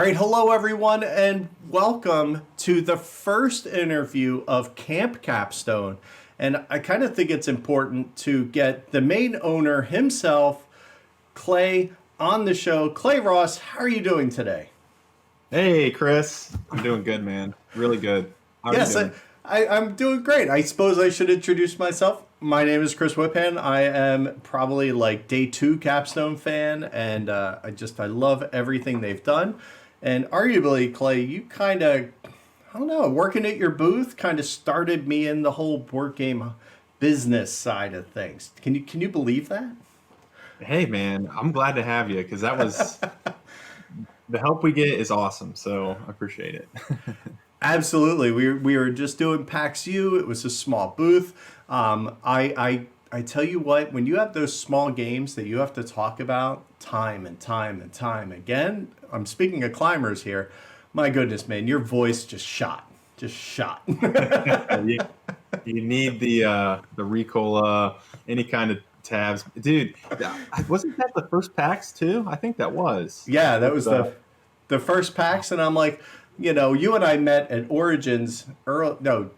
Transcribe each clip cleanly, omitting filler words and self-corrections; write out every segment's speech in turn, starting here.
right, hello everyone, and welcome to the first interview of Camp Capstone. And I kind of think it's important to get the main owner himself, Clay, on the show. Clay Ross, how are you doing today? Hey, Chris. I'm doing good, man. Really good. How are you Yes, doing? I'm doing great. I suppose I should introduce myself. My name is Chris Whipham. I am probably like day two Capstone fan, and I love everything they've done. And arguably, Clay, you kind of, I don't know, working at your booth kind of started me in the whole board game business side of things. Can you believe that? Hey, man. I'm glad to have you because that was the help we get is awesome. So I appreciate it. Absolutely. We were just doing PAX U. It was a small booth. I tell you what, when you have those small games that you have to talk about time and time and time again, I'm speaking of climbers here. My goodness, man, your voice just shot. you, you need the Ricola, any kind of tabs, dude. Wasn't that the first PAX too? I think that was Yeah, that with was the. the first PAX, and I'm like, you and I met at Origins early, no,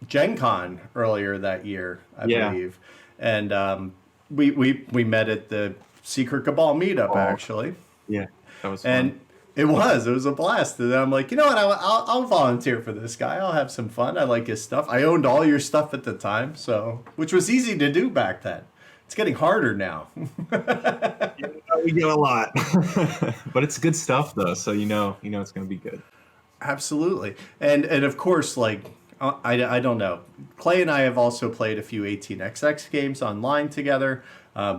Gen Con earlier that year, I Yeah. believe, and we met at the Secret Cabal meetup Oh, actually, yeah. That was fun. and it was a blast. And then I'm like, you know what, I'll volunteer for this guy. I'll have some fun. I like his stuff. I owned all your stuff at the time, so which was easy to do back then. It's getting harder now. Yeah, we get a lot, but it's good stuff though. So you know it's gonna be good. Absolutely, and of course, like I don't know. Clay and I have also played a few 18xx games online together.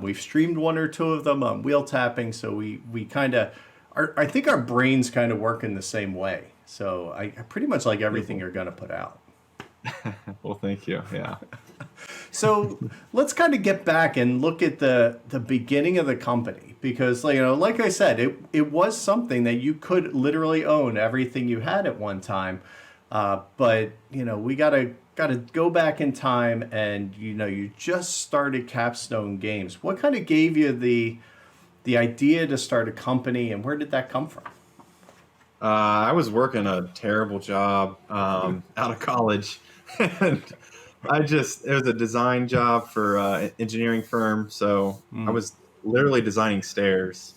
We've streamed one or two of them on wheel tapping, so we kind of, I think our brains kind of work in the same way. So I pretty much like everything you're gonna put out. Well, thank you. Yeah. So let's kind of get back and look at the beginning of the company because like I said, it was something that you could literally own everything you had at one time, but we gotta go back in time and you just started Capstone Games. What kind of gave you the idea to start a company and where did that come from? I was working a terrible job out of college, and it was a design job for an engineering firm. So I Mm. was literally designing stairs,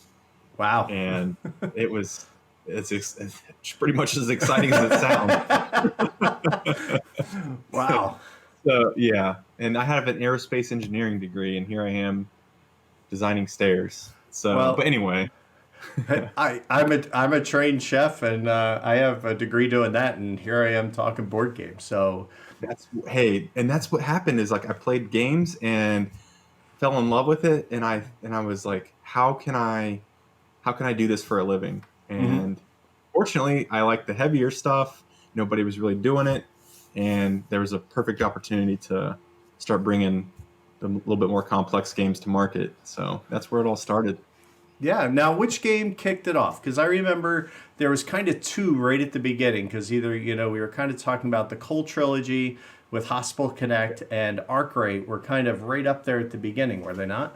Wow. and it was it's pretty much as exciting as it sounds. Wow. So yeah, and I have an aerospace engineering degree, and here I am designing stairs. So, but Well, anyway, I'm a trained chef and I have a degree doing that, and here I am talking board games. So that's what happened is like I played games and fell in love with it, and I was like, how can I do this for a living? mhm. And fortunately, I like the heavier stuff. Nobody was really doing it, and there was a perfect opportunity to start bringing the little bit more complex games to market. So that's where it all started. Yeah. Now, which game kicked it off? Because I remember there was kind of two right at the beginning. Because either we were kind of talking about the Cole trilogy with Hospital Connect and Arkwright were kind of right up there at the beginning, were they not?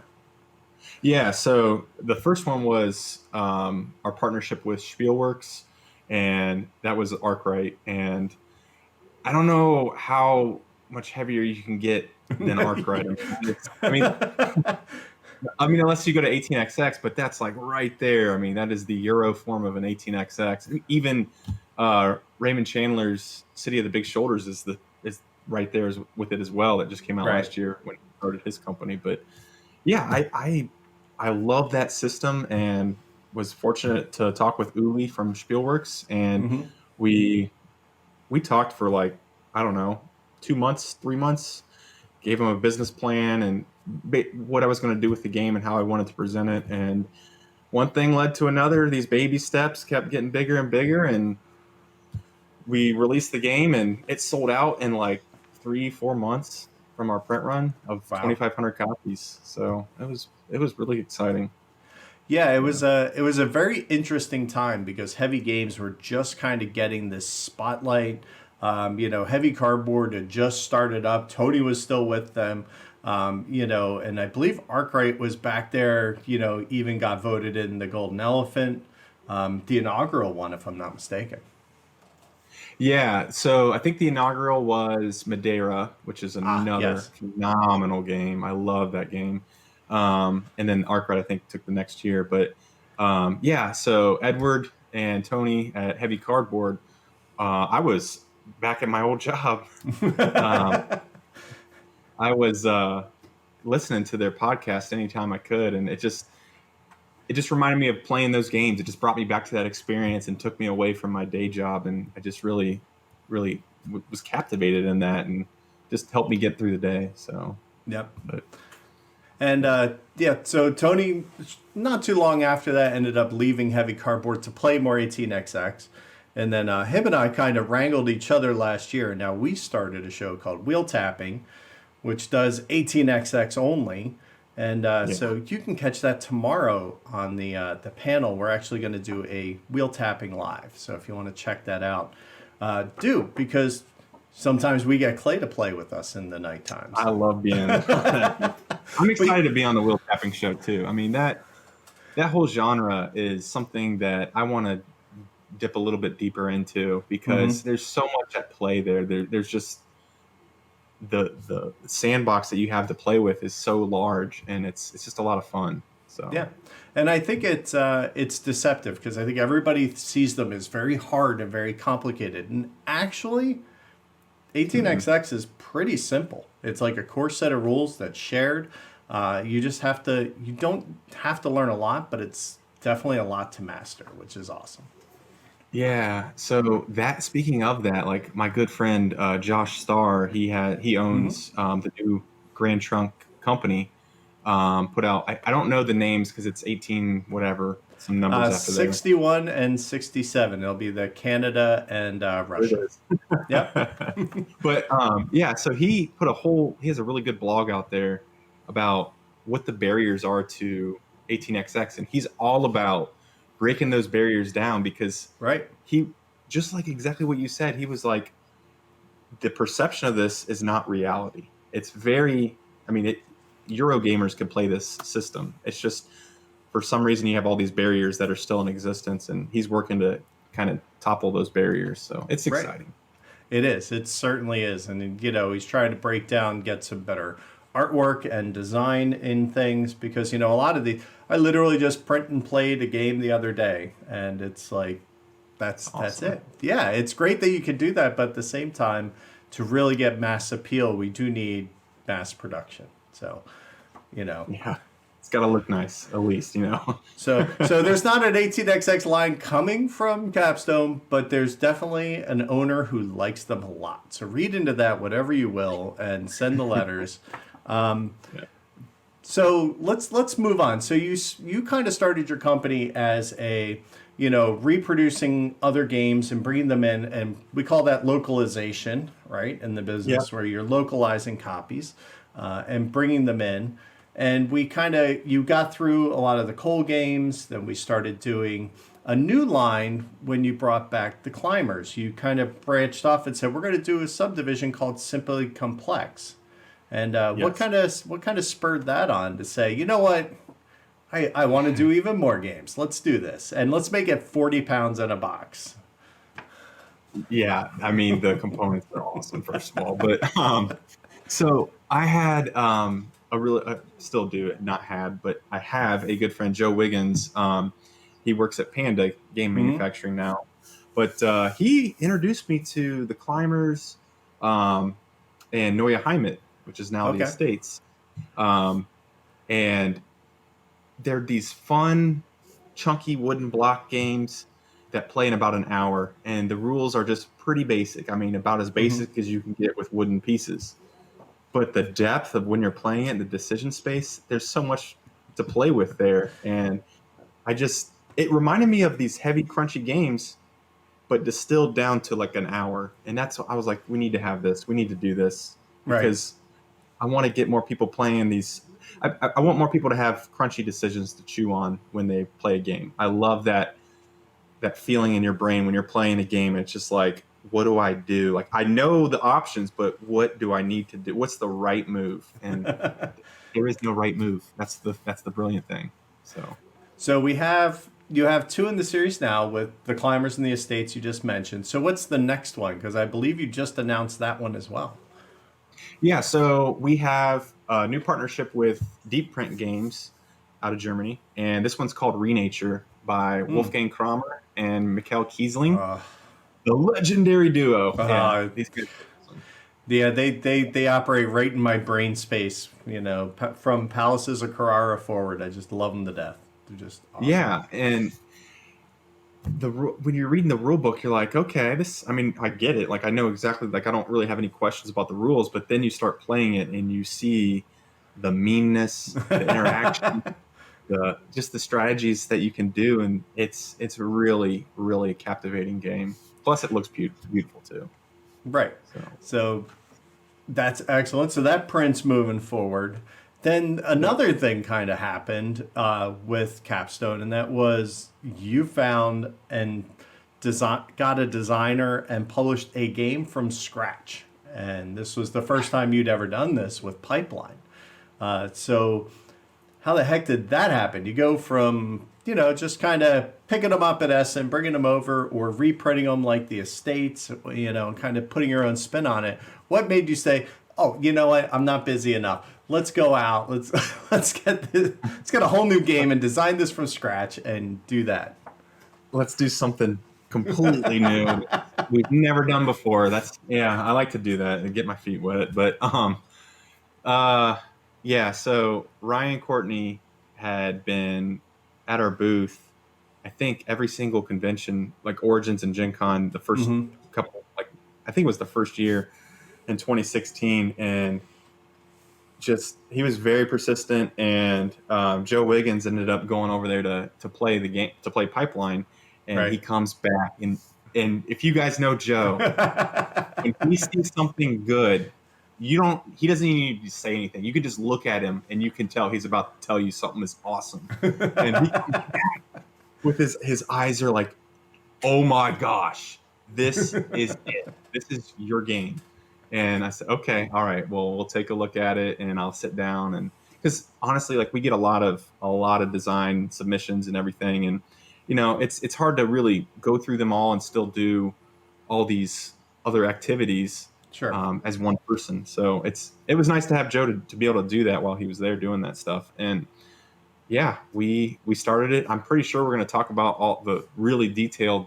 Yeah, so the first one was our partnership with Spielworks, and that was Arkwright. And I don't know how much heavier you can get than Arkwright. I mean, unless you go to 18xx, but that's like right there. I mean, that is the Euro form of an 18xx. Even Raymond Chandler's City of the Big Shoulders is right there with it as well. That just came out Right. last year when he started his company. But yeah, I love that system and was fortunate to talk with Uli from Spielworks, and Hmm. we we talked for like I don't know 2 months, 3 months. Gave him a business plan and what I was going to do with the game and how I wanted to present it, and one thing led to another. These baby steps kept getting bigger and bigger, and we released the game, and it sold out in like 3, 4 months from our print run of Wow. 2,500 copies. So it was really exciting. Yeah, it Yeah. was a very interesting time because heavy games were just kind of getting this spotlight. Heavy Cardboard had just started up. Tony was still with them. And I believe Arkwright was back there. Even got voted in the Golden Elephant the inaugural one, if I'm not mistaken. Yeah, so I think the inaugural was Madeira, which is Ah, another yes. phenomenal game. I love that game. And then Arkwright, I think, took the next year. But yeah, so Edward and Tony at Heavy Cardboard, I was back at my old job. Um, I was listening to their podcast anytime I could, and it just reminded me of playing those games. It just brought me back to that experience and took me away from my day job. And I just really was captivated in that and just helped me get through the day. So, Yep. but And yeah, so Tony, not too long after that, ended up leaving Heavy Cardboard to play more 18XX. And then him and I kind of wrangled each other last year. Now we started a show called Wheel Tapping, which does 18XX only. And yeah, so you can catch that tomorrow on the panel. We're actually going to do a wheel tapping live. So if you want to check that out, do, because sometimes we get Clay to play with us in the night times. I love being on that. I'm excited to be on the wheel tapping show too. I mean, that whole genre is something that I want to dip a little bit deeper into because Hmm. there's so much at play there. There's just the sandbox that you have to play with is so large, and it's just a lot of fun. So Yeah, and I think it's deceptive because I think everybody sees them as very hard and very complicated, and actually, mhm. 18xx is pretty simple. It's like a core set of rules that's shared. You just have to. You don't have to learn a lot, but it's definitely a lot to master, which is awesome. Yeah. So that speaking of that, like my good friend Josh Starr, he Hmm. owns the new Grand Trunk company. Put out. I don't know the names because it's 18 whatever some numbers after there. 61 and 67. It'll be the Canada and There Russia. it Yep. is. But yeah, so he has a really good blog out there about what the barriers are to 18xx, and he's all about breaking those barriers down because Right. he just like exactly what you said. He was like, the perception of this is not reality. It's very, I mean, Euro gamers can play this system. It's just for some reason you have all these barriers that are still in existence, and he's working to kind of topple those barriers. So it's Right. exciting. It is. It certainly is. And, he's trying to break down, get some better artwork and design in things because, a lot of I literally just print and played a game the other day. And it's like, that's Awesome. it. Yeah, it's great that you can do that. But at the same time, to really get mass appeal, we do need mass production. So, you know, Yeah, it's got to look nice at least. so there's not an 18xx line coming from Capstone, but there's definitely an owner who likes them a lot. So read into that whatever you will and send the letters. Yeah. So let's move on. So you kind of started your company as a reproducing other games and bringing them in, and we call that localization, right? In the Yeah. business where you're localizing copies and bringing them in. And you got through a lot of the Cole games. Then we started doing a new line when you brought back the Climbers. You kind of branched off and said we're going to do a subdivision called Simply Complex. And Yes. what kind of spurred that on to say, you know what, I want to do even more games. Let's do this, and let's make it 40 pounds in a box. Yeah. I mean, the components are awesome, first of all. But so I had still do not had, but I have a good friend, Joe Wiggins. He works at Panda Game Hmm. Manufacturing now. But he introduced me to the Climbers and Neue Heimat, which is now the Okay. Estates. Um, and they're these fun, chunky wooden block games that play in about an hour, and the rules are just pretty basic. I mean, about as Hmm. basic as you can get with wooden pieces. But the depth of when you're playing it, the decision space, there's so much to play with there. And it reminded me of these heavy, crunchy games, but distilled down to like an hour. And that's what I was like, we need to have this. We need to do this Right. because I want to get more people playing these. I want more people to have crunchy decisions to chew on when they play a game. I love that feeling in your brain when you're playing a game. It's just like, what do I do? Like I know the options, but what do I need to do? What's the right move? And there is no right move. That's the brilliant thing. So So we have, you have two in the series now with the Climbers and the Estates you just mentioned. So what's the next one? Because I believe you just announced that one as well. Yeah, so we have a new partnership with Deep Print Games out of Germany, and this one's called Renature by Wolfgang Kramer and Mikkel Kiesling, the legendary duo. Yeah, these guys are awesome. Yeah, they operate right in my brain space. You know, from Palaces of Carrara forward, I just love them to death. They're just awesome. Yeah, and when you're reading the rule book, you're like, okay, this. I mean, I get it. Like, I know exactly. Like, I don't really have any questions about the rules. But then you start playing it, and you see the meanness, the interaction, the strategies that you can do, and it's really a captivating game. Plus, it looks beautiful too. Right. So that's excellent. So that print's moving forward. Then another thing kind of happened with Capstone, and that was you found and got a designer and published a game from scratch. And this was the first time you'd ever done this with Pipeline. So how the heck did that happen? You go from, just kind of picking them up at Essen, bringing them over, or reprinting them like the Estates, and kind of putting your own spin on it. What made you say, oh, you know what? I'm not busy enough. Let's go out. Let's get a whole new game and design this from scratch and do that. Let's do something completely new we've never done before. I like to do that and get my feet wet. But so Ryan Courtney had been at our booth, I think every single convention, like Origins and Gen Con, the first couple, like I think it was the first year in 2016, and he was very persistent. And Joe Wiggins ended up going over there to play the game, to play Pipeline, and He comes back, and if you guys know Joe, when he sees something good, he doesn't even need to say anything. You can just look at him and you can tell he's about to tell you something is awesome. And he comes back with his eyes are like, oh my gosh, this is it. This is your game. And I said, okay, all right, well, we'll take a look at it, and I'll sit down. And because honestly, like, we get a lot of design submissions and everything, and it's hard to really go through them all and still do all these other activities. Sure. As one person. So it was nice to have Joe to be able to do that while he was there doing that stuff. And yeah, we started it. I'm pretty sure we're going to talk about all the really detailed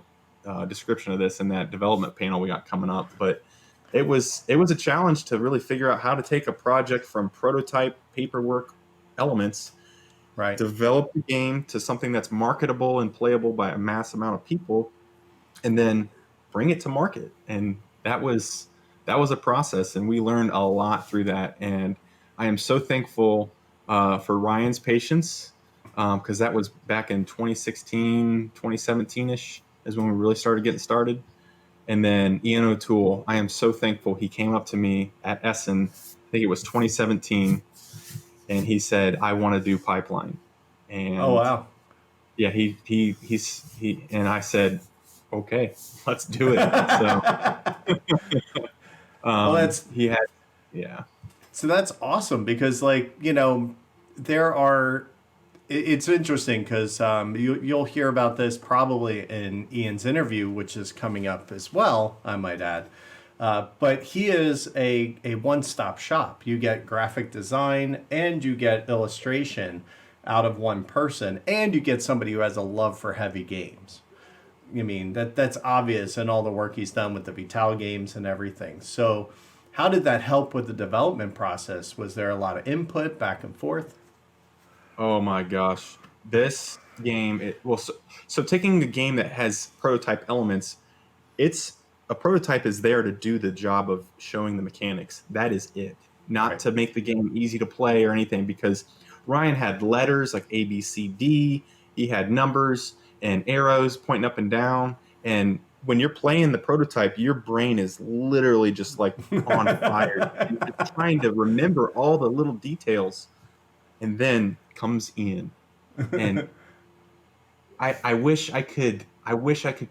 description of this in that development panel we got coming up. But it was a challenge to really figure out how to take a project from prototype paperwork elements, right, develop the game to something that's marketable and playable by a mass amount of people, and then bring it to market. And that was a process, and we learned a lot through that. And I am so thankful for Ryan's patience, because that was back in 2016, 2017-ish is when we really started getting started. And then Ian O'Toole, I am so thankful. He came up to me at Essen, I think it was 2017, and he said, I want to do Pipeline. And oh, wow. Yeah, he and I said, okay, let's do it. So well, So that's awesome, because it's interesting because you'll hear about this probably in Ian's interview, which is coming up as well, I might add. But he is a one-stop shop. You get graphic design and you get illustration out of one person, and you get somebody who has a love for heavy games. I mean, that's obvious in all the work he's done with the Vital games and everything. So how did that help with the development process? Was there a lot of input back and forth? Oh my gosh. This game, so taking the game that has prototype elements, a prototype is there to do the job of showing the mechanics. That is it. Not right. To make the game easy to play or anything, because Ryan had letters like A, B, C, D. He had numbers and arrows pointing up and down. And when you're playing the prototype, your brain is literally just like on fire. You're trying to remember all the little details. And then comes Ian. And I wish I could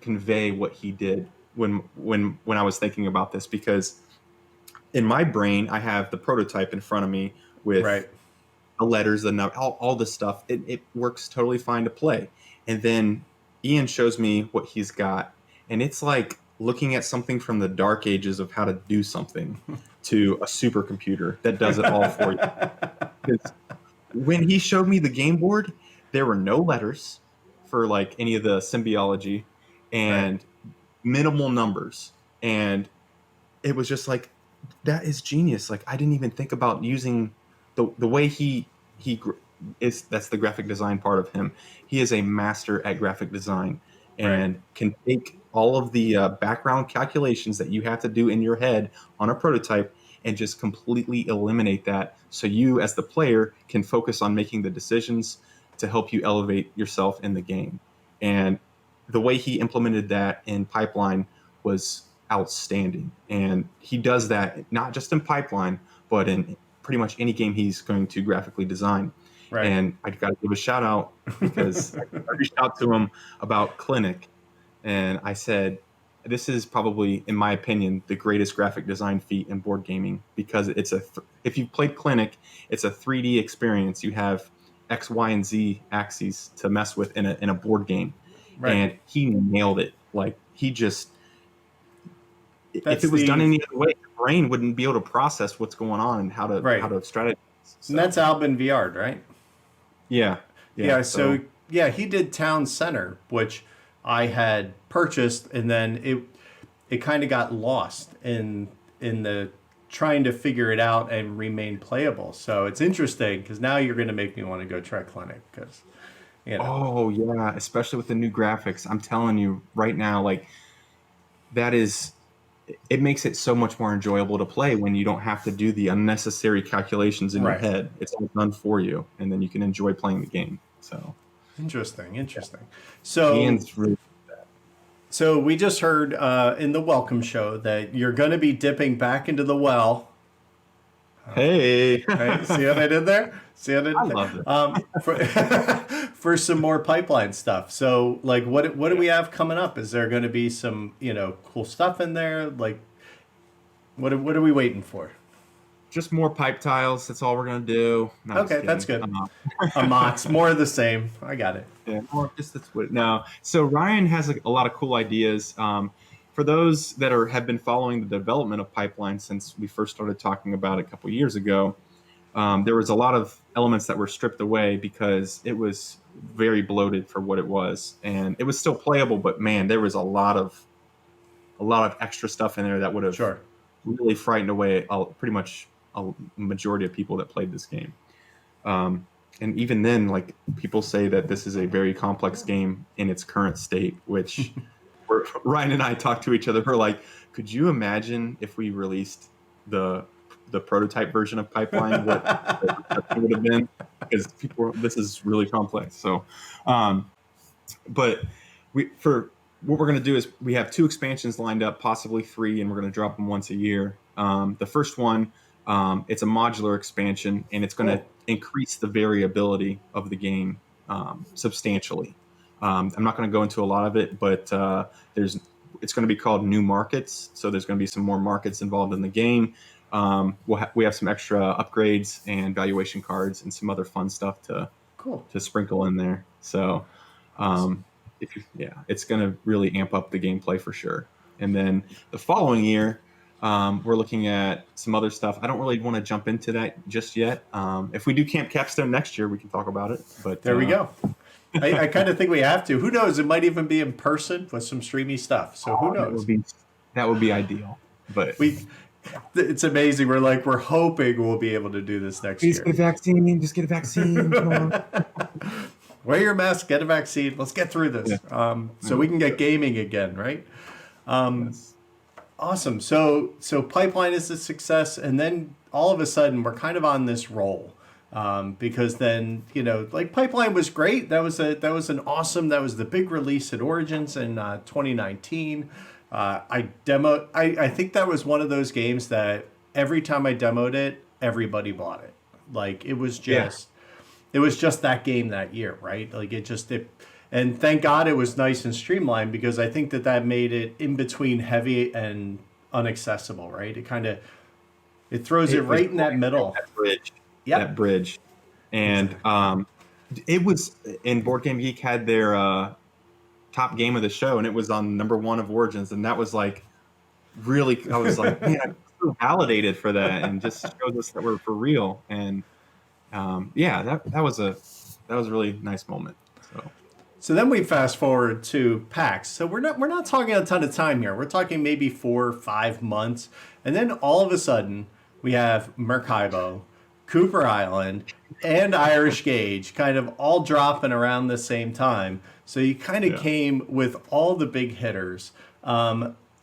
convey what he did when I was thinking about this, because in my brain I have the prototype in front of me with right. the letters, the all this stuff. It works totally fine to play. And then Ian shows me what he's got, and it's like looking at something from the dark ages of how to do something to a supercomputer that does it all for you. 'Cause when he showed me the game board, there were no letters for like any of the symbiology Right. and minimal numbers. And it was just like, that is genius. Like, I didn't even think about using the way he is. That's the graphic design part of him. He is a master at graphic design Right. and can take all of the background calculations that you have to do in your head on a prototype and just completely eliminate that, so you as the player can focus on making the decisions to help you elevate yourself in the game. And the way he implemented that in Pipeline was outstanding. And he does that not just in Pipeline, but in pretty much any game he's going to graphically design. Right. And I got to give a shout out because I reached out to him about Clinic, and I said, this is probably, in my opinion, the greatest graphic design feat in board gaming, because if you've played Clinic, it's a 3D experience. You have X, Y, and Z axes to mess with in a board game. Right. And he nailed it. Like, he just, if That's it was done the any other way, your brain wouldn't be able to process what's going on and how to right. strategize. And that's Albin Viard, right? Yeah, Yeah. So yeah, he did Town Center, which I had purchased, and then it kind of got lost in the trying to figure it out and remain playable. So it's interesting because now you're going to make me want to go try Clinic because, you know. Oh yeah, especially with the new graphics. I'm telling you right now, like, that is, it makes it so much more enjoyable to play when you don't have to do the unnecessary calculations in your Right. head. It's all done for you, and then you can enjoy playing the game. So Interesting. Interesting. So Ian's really so we just heard in the welcome show that you're going to be dipping back into the well. hey. Right? See what I did there? See what I did I there? love it. For some more pipeline stuff. So, like, what do we have coming up? Is there going to be some cool stuff in there? Like, what are we waiting for? Just more pipe tiles. That's all we're gonna do. No, just Okay, that's kidding. good. Amox, more of the same. I got it. Yeah, more just that's what. No, so Ryan has a lot of cool ideas. For those that have been following the development of Pipeline since we first started talking about it a couple years ago, there was a lot of elements that were stripped away because it was very bloated for what it was, and it was still playable. But man, there was a lot of extra stuff in there that would have Sure. really frightened away pretty much a majority of people that played this game. And even then, like, people say that this is a very complex game in its current state, which Ryan and I talked to each other. We're like, could you imagine if we released the prototype version of Pipeline, what it would have been? Because this is really complex. So, but for what we're going to do is we have 2 expansions lined up, possibly 3, and we're going to drop them once a year. The first one, it's a modular expansion, and it's going to increase the variability of the game substantially. I'm not going to go into a lot of it, but it's going to be called New Markets. So there's going to be some more markets involved in the game. We have some extra upgrades and valuation cards and some other fun stuff to sprinkle in there. So it's going to really amp up the gameplay for sure. And then the following year, we're looking at some other stuff. I don't really want to jump into that just yet. If we do Camp Capstone next year, we can talk about it. But there we go. I kind of think we have to. Who knows? It might even be in person with some streamy stuff. So who knows? That would be ideal. But it's amazing. We're hoping we'll be able to do this next year. Get a vaccine. Just get a vaccine. Come on. Wear your mask. Get a vaccine. Let's get through this. Yeah. So we can get gaming again, right? Yes. Awesome. So Pipeline is a success, and then all of a sudden we're kind of on this roll. Because then, like, Pipeline was great. That was the big release at Origins in 2019. I think that was one of those games that every time I demoed it, everybody bought it. Like, it was just that game that year, right? Like, and thank God it was nice and streamlined, because I think that made it in between heavy and inaccessible, right? It throws it right in that middle. That bridge. And It was in Board Game Geek had their top game of the show, and it was on #1 of Origins, and that was like really. I was like, man, I'm so validated for that, and just shows us that we're for real. And yeah, that was a really nice moment. So So then we fast forward to PAX. So we're not talking a ton of time here. We're talking maybe 4 or 5 months, and then all of a sudden we have Maracaibo, Cooper Island, and Irish Gauge kind of all dropping around the same time. So you kind of yeah, came with all the big hitters.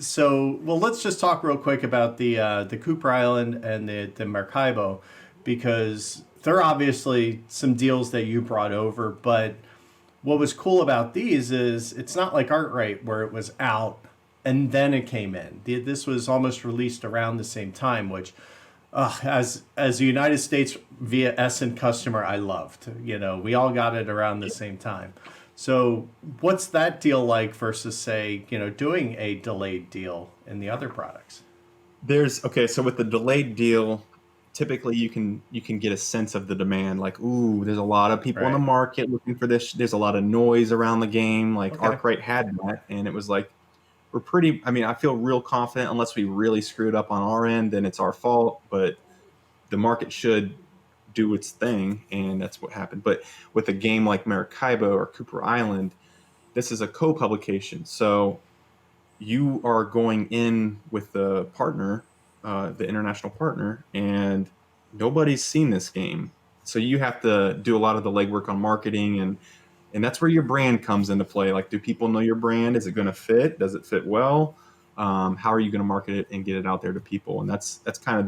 So let's just talk real quick about the Cooper Island and the Maracaibo, because they're obviously some deals that you brought over, but what was cool about these is it's not like Arkwright where it was out and then it came in. This was almost released around the same time, which, as a United States via Essen customer, I loved. We all got it around the same time. So what's that deal like versus, say, doing a delayed deal in the other products? there's okay. So with the delayed deal, typically you can get a sense of the demand. Like, ooh, there's a lot of people in the Right. market looking for this. There's a lot of noise around the game. Like Okay. Arkwright had that, and it was like we're pretty. I mean, I feel real confident. Unless we really screwed up on our end, then it's our fault. But the market should do its thing, and that's what happened. But with a game like Maracaibo or Cooper Island, this is a co-publication, so you are going in with the partner, the international partner, and nobody's seen this game. So you have to do a lot of the legwork on marketing, and that's where your brand comes into play. Like, do people know your brand? Is it going to fit? Does it fit well? How are you going to market it and get it out there to people? And that's kind of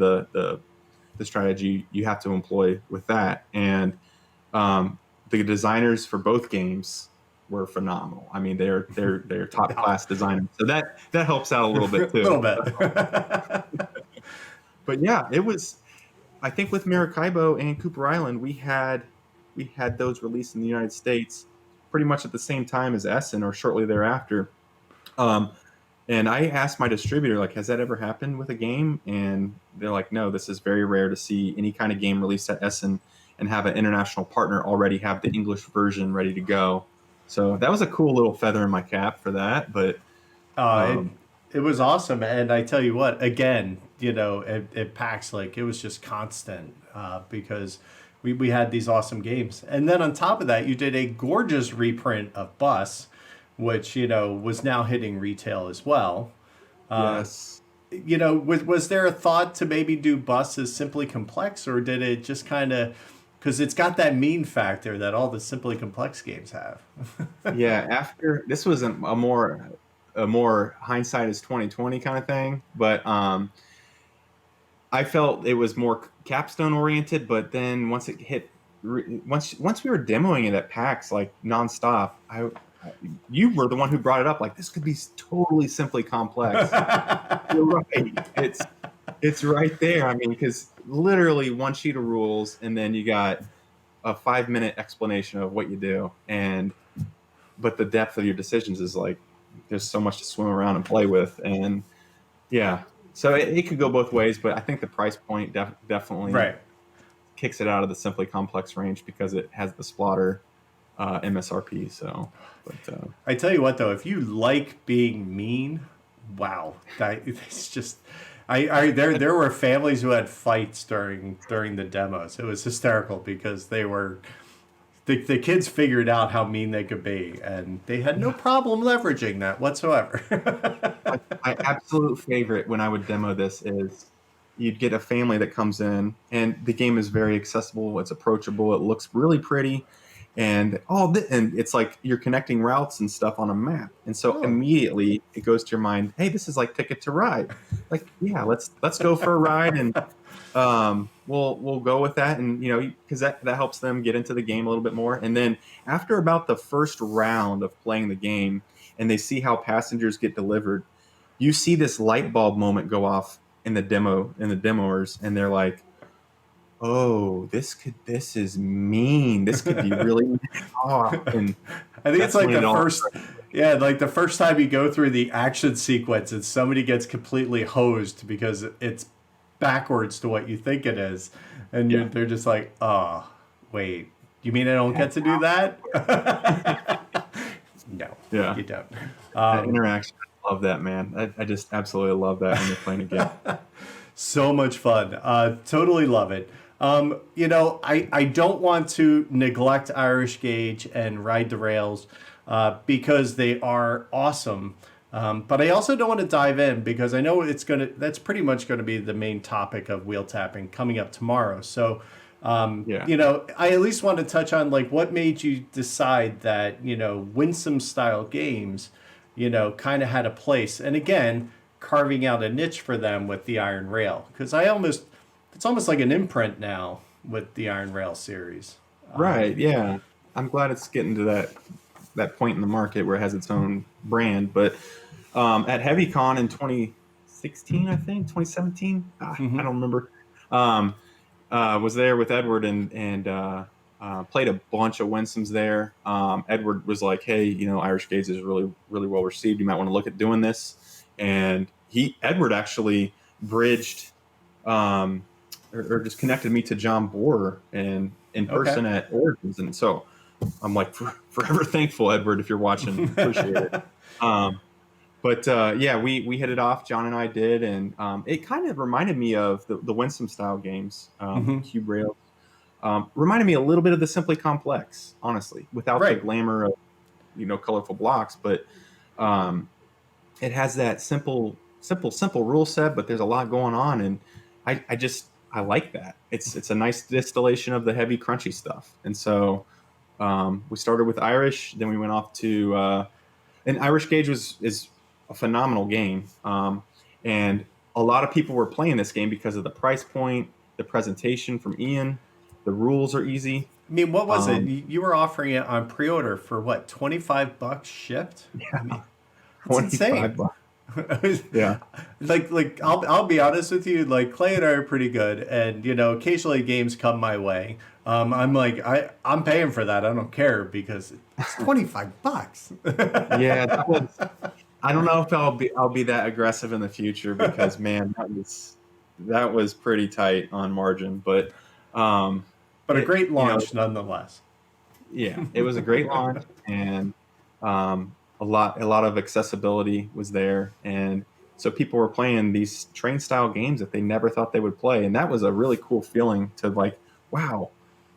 the strategy you have to employ with that. And the designers for both games were phenomenal. I mean, they're top class designers, so that helps out a little bit A little too. bit. But yeah, it was. I think with Maracaibo and Cooper Island, we had those released in the United States pretty much at the same time as Essen or shortly thereafter. Um, and I asked my distributor, like, has that ever happened with a game? And they're like, no, this is very rare to see any kind of game released at Essen and have an international partner already have the English version ready to go. So that was a cool little feather in my cap for that. But Uh, it um, it was awesome, and I tell you what, again, at PAX, like, it was just constant, because we had these awesome games, and then on top of that, you did a gorgeous reprint of Bus, which was now hitting retail as well. yes, Was there a thought to maybe do Bus as Simply Complex, or did it just kind of, because it's got that mean factor that all the Simply Complex games have? yeah. After this was a more hindsight is 2020 kind of thing, but I felt it was more capstone oriented, but then once it hit, once we were demoing it at PAX like nonstop, you were the one who brought it up. Like, this could be totally simply complex. You're right. It's right there. I mean, because literally one sheet of rules, and then you got a 5 minute explanation of what you do, and but the depth of your decisions is like there's so much to swim around and play with, and yeah. So it could go both ways, but I think the price point definitely Right. kicks it out of the simply complex range because it has the Splotter MSRP. So, but I tell you what, though, if you like being mean, wow, it's just. There were families who had fights during the demos. It was hysterical because the kids figured out how mean they could be, and they had no problem leveraging that whatsoever. my absolute favorite when I would demo this is you'd get a family that comes in, and the game is very accessible. It's approachable. It looks really pretty, and and it's like you're connecting routes and stuff on a map. And so Oh, immediately it goes to your mind, hey, this is like Ticket to Ride. Like, yeah, let's go for a ride, and we'll go with that, and because that helps them get into the game a little bit more. And then after about the first round of playing the game, and they see how passengers get delivered, you see this light bulb moment go off in the demoers, and they're like, oh, this is mean. This could be really off. And I think it's that's like when it the all first, yeah, like the first time you go through the action sequence and somebody gets completely hosed because it's backwards to what you think it is, and yeah. they're just like, oh, wait, You mean I don't get to do that? No, Yeah. you don't. That interaction, I love that, man. I just absolutely love that when you're playing a game. So much fun. Totally love it. I don't want to neglect Irish Gauge and Ride the Rails because they are awesome. But I also don't want to dive in because I know that's pretty much gonna be the main topic of wheel tapping coming up tomorrow. So Yeah. I at least want to touch on like what made you decide that, winsome style games, kind of had a place. And again, carving out a niche for them with the Iron Rail. Because it's almost like an imprint now with the Iron Rail series. Right. Yeah. I'm glad it's getting to that point in the market where it has its own brand. But at HeavyCon in 2016, I think 2017, I don't remember. Was there with Edward and played a bunch of Winsomes there. Edward was like, "Hey, Irish Gauge is really really well received. You might want to look at doing this." And Edward actually bridged or just connected me to John Bohrer and in person at Origins, and so I'm like forever thankful, Edward, if you're watching. Appreciate it. Yeah, we hit it off. John and I did, and it kind of reminded me of the Winsome style games, Cube Rails. Reminded me a little bit of the Simply Complex, honestly, without the glamour of colorful blocks. But it has that simple rule set, but there's a lot going on, and I like that. It's a nice distillation of the heavy, crunchy stuff. And so we started with Irish, then we went off to and Irish Gauge is a phenomenal game, and a lot of people were playing this game because of the price point, the presentation from Ian. The rules are easy. I mean, what was it? You were offering it on pre-order for what, $25 shipped? Yeah, I mean, it's insane. $25. Yeah. Like I'll be honest with you, like Clay and I are pretty good, and occasionally games come my way. I'm like I'm paying for that. I don't care because it's $25. Yeah, I don't know if I'll be that aggressive in the future because man, that was pretty tight on margin, but a great launch nonetheless. Yeah, it was a great launch, and a lot of accessibility was there, and so people were playing these train style games that they never thought they would play, and that was a really cool feeling to like, wow,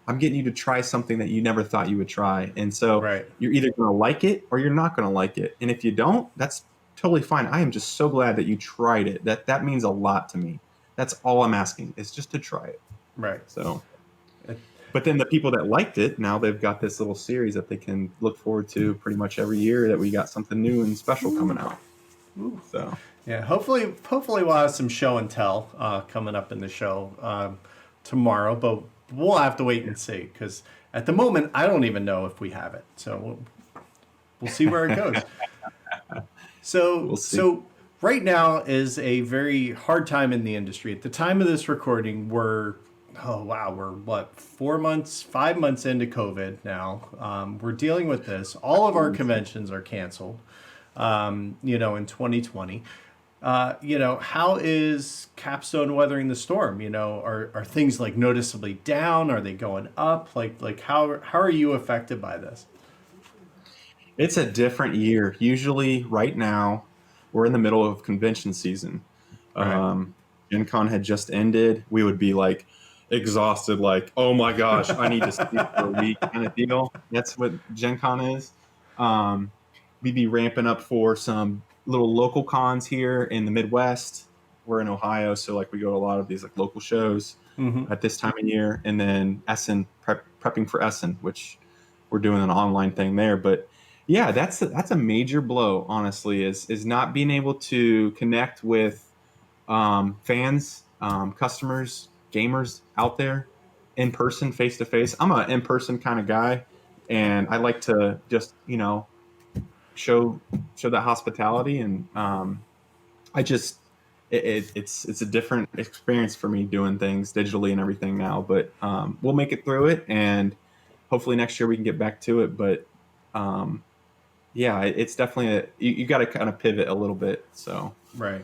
I'm getting you to try something that you never thought you would try. And so you're either going to like it or you're not going to like it. And if you don't, that's totally fine. I am just so glad that you tried it. That means a lot to me. That's all I'm asking is just to try it. Right. So, but then the people that liked it, now they've got this little series that they can look forward to pretty much every year that we got something new and special coming out. Ooh. So yeah, hopefully we'll have some show and tell coming up in the show tomorrow, but we'll have to wait and see because at the moment I don't even know if we have it. So we'll see where it goes. So right now is a very hard time in the industry. At the time of this recording, we're what, 5 months into COVID now. We're dealing with this. All of our conventions are canceled, in 2020. How is Capstone weathering the storm? Are things like noticeably down? Are they going up? Like how are you affected by this? It's a different year. Usually right now we're in the middle of convention season. Right. Gen Con had just ended. We would be like exhausted, like, oh my gosh, I need to sleep for a week kind of deal. That's what Gen Con is. We'd be ramping up for some little local cons here in the Midwest. We're in Ohio, so like we go to a lot of these like local shows at this time of year, and then Essen, prepping for Essen, which we're doing an online thing there. But yeah, that's a major blow, honestly, is not being able to connect with fans, customers, gamers out there in person, face to face. I'm an in person kind of guy, and I like to just show that hospitality, and it's a different experience for me doing things digitally and everything now, but we'll make it through it, and hopefully next year we can get back to it. But yeah, it's definitely you got to kind of pivot a little bit. So right,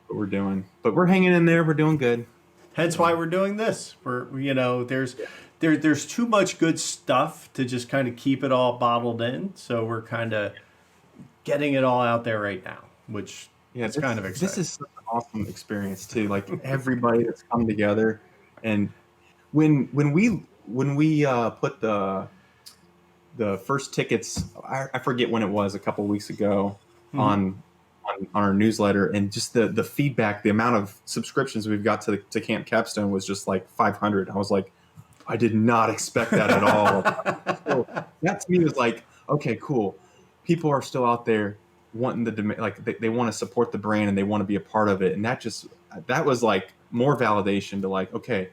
what we're doing, but we're hanging in there. We're doing good. Hence why we're doing this. There's there's too much good stuff to just kind of keep it all bottled in. So we're kind of getting it all out there right now, which Yeah, is kind of exciting. this is such an awesome experience too. Like everybody that's come together, and when we put the first tickets, I forget when it was, a couple of weeks ago, Mhm. on our newsletter, and just the feedback, the amount of subscriptions we've got to Camp Capstone was just like 500. I was like, I did not expect that at all. So that to me was like, okay, cool. People are still out there wanting like they want to support the brand and they want to be a part of it, and that was like more validation to like, okay,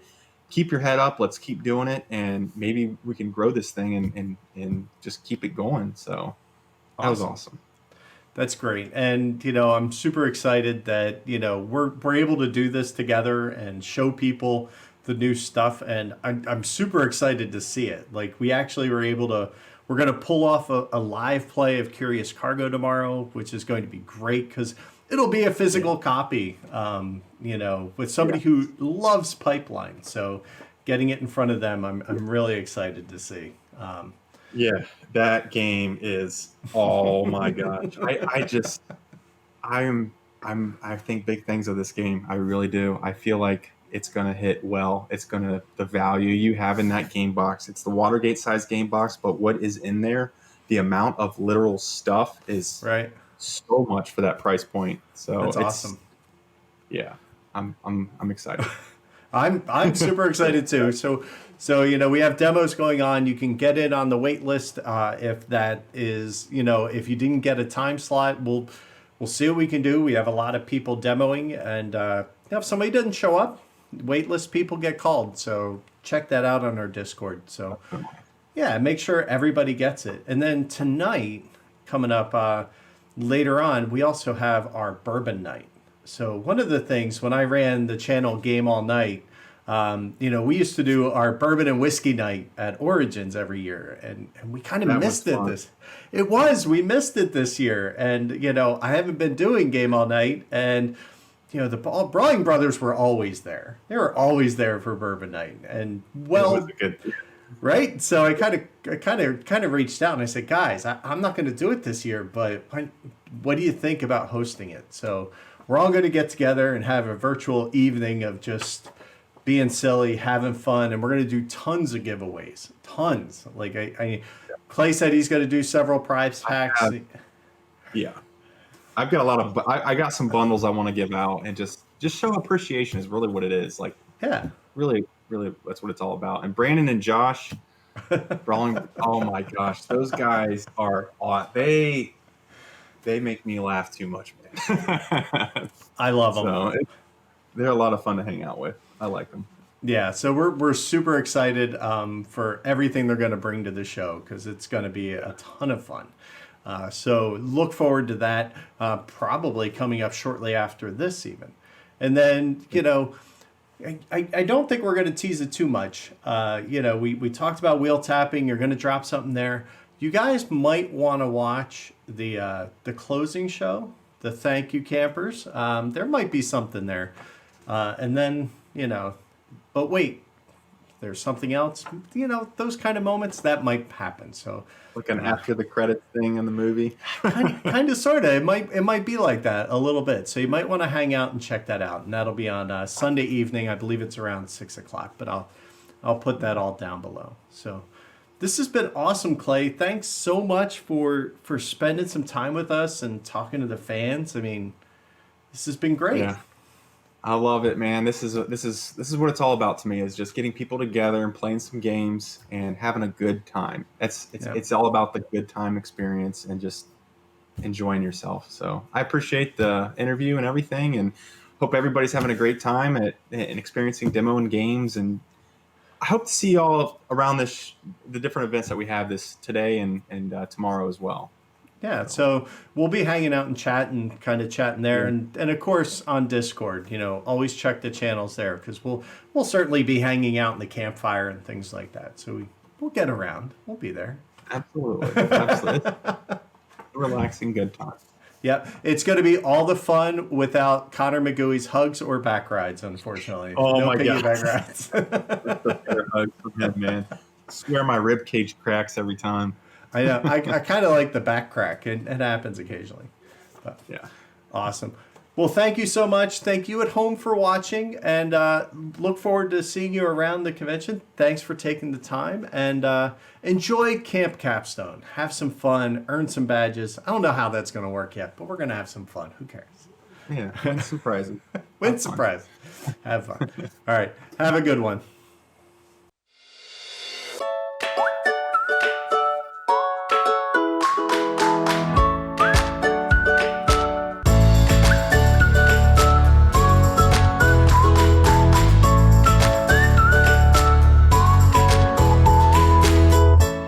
keep your head up, let's keep doing it, and maybe we can grow this thing and just keep it going. So that was Awesome. awesome. That's great. And, I'm super excited that, we're able to do this together and show people the new stuff. And I'm super excited to see it. Like, we actually we're going to pull off a live play of Curious Cargo tomorrow, which is going to be great because it'll be a Yeah, physical copy, with somebody yeah, who loves Pipeline. So getting it in front of them, I'm really excited to see. yeah. That game is, oh my gosh. I think big things of this game. I really do. I feel like it's gonna hit well. The value you have in that game box. It's the Watergate size game box, but what is in there, the amount of literal stuff is Right? so much for that price point. So That's awesome. yeah, I'm excited. I'm super excited too. So we have demos going on. You can get it on the wait list if that is if you didn't get a time slot, we'll see what we can do. We have a lot of people demoing, and if somebody doesn't show up, wait list people get called. So check that out on our Discord. So yeah, make sure everybody gets it. And then tonight, coming up later on, we also have our bourbon night. So one of the things when I ran the channel Game All Night, we used to do our bourbon and whiskey night at Origins every year, and we kind of That was missed it fun. this. It was we missed it this year, and I haven't been doing Game All Night, and the Brawling Brothers were always there. They were always there for bourbon night, and It was well, a good. right? So I kind of reached out and I said, guys, I'm not going to do it this year, but what do you think about hosting it? So we're all going to get together and have a virtual evening of just being silly, having fun, and we're going to do tons of giveaways, tons. Like Clay said, he's going to do several prize packs. Yeah, I've got a lot of. I got some bundles I want to give out, and just show appreciation is really what it is. Like Yeah, really, really, that's what it's all about. And Brandon and Josh, Brawling, oh my gosh, those guys are they make me laugh too much, man. I love them. So they're a lot of fun to hang out with. I like them. Yeah, so we're super excited for everything they're going to bring to the show because it's going to be a ton of fun. So look forward to that. Probably coming up shortly after this, even. And then I don't think we're going to tease it too much. We talked about wheel tapping. You're going to drop something there. You guys might want to watch the closing show, the Thank You Campers. There might be something there. And then, but wait, there's something else. Those kind of moments that might happen. So Like an after the credits thing in the movie. kind of, sort of. It might be like that a little bit. So you might want to hang out and check that out. And that'll be on Sunday evening. I believe it's around 6 o'clock. But I'll put that all down below. So this has been awesome, Clay. Thanks so much for spending some time with us and talking to the fans. I mean, this has been great. Yeah. I love it, man. This is what it's all about to me, is just getting people together and playing some games and having a good time. Yeah. It's all about the good time experience and just enjoying yourself. So I appreciate the interview and everything, and hope everybody's having a great time and experiencing demo and games. And I hope to see you all around the different events that we have this today and tomorrow as well. Yeah, So so we'll be hanging out and chatting there, yeah, and of course on Discord. Always check the channels there because we'll certainly be hanging out in the campfire and things like that. So we'll get around. We'll be there. absolutely, absolutely, relaxing good time. Yep. It's going to be all the fun without Connor McGooey's hugs or back rides, unfortunately. Oh, no my piggy God. back rides. That's a fair hug for him, man. I swear my rib cage cracks every time. I know. I kind of like the back crack. It happens occasionally. But Yeah. awesome. Well, thank you so much. Thank you at home for watching, and look forward to seeing you around the convention. Thanks for taking the time, and enjoy Camp Capstone. Have some fun, earn some badges. I don't know how that's going to work yet, but we're going to have some fun. Who cares? Yeah. Win surprises. Win surprise. Have fun. All right. Have a good one.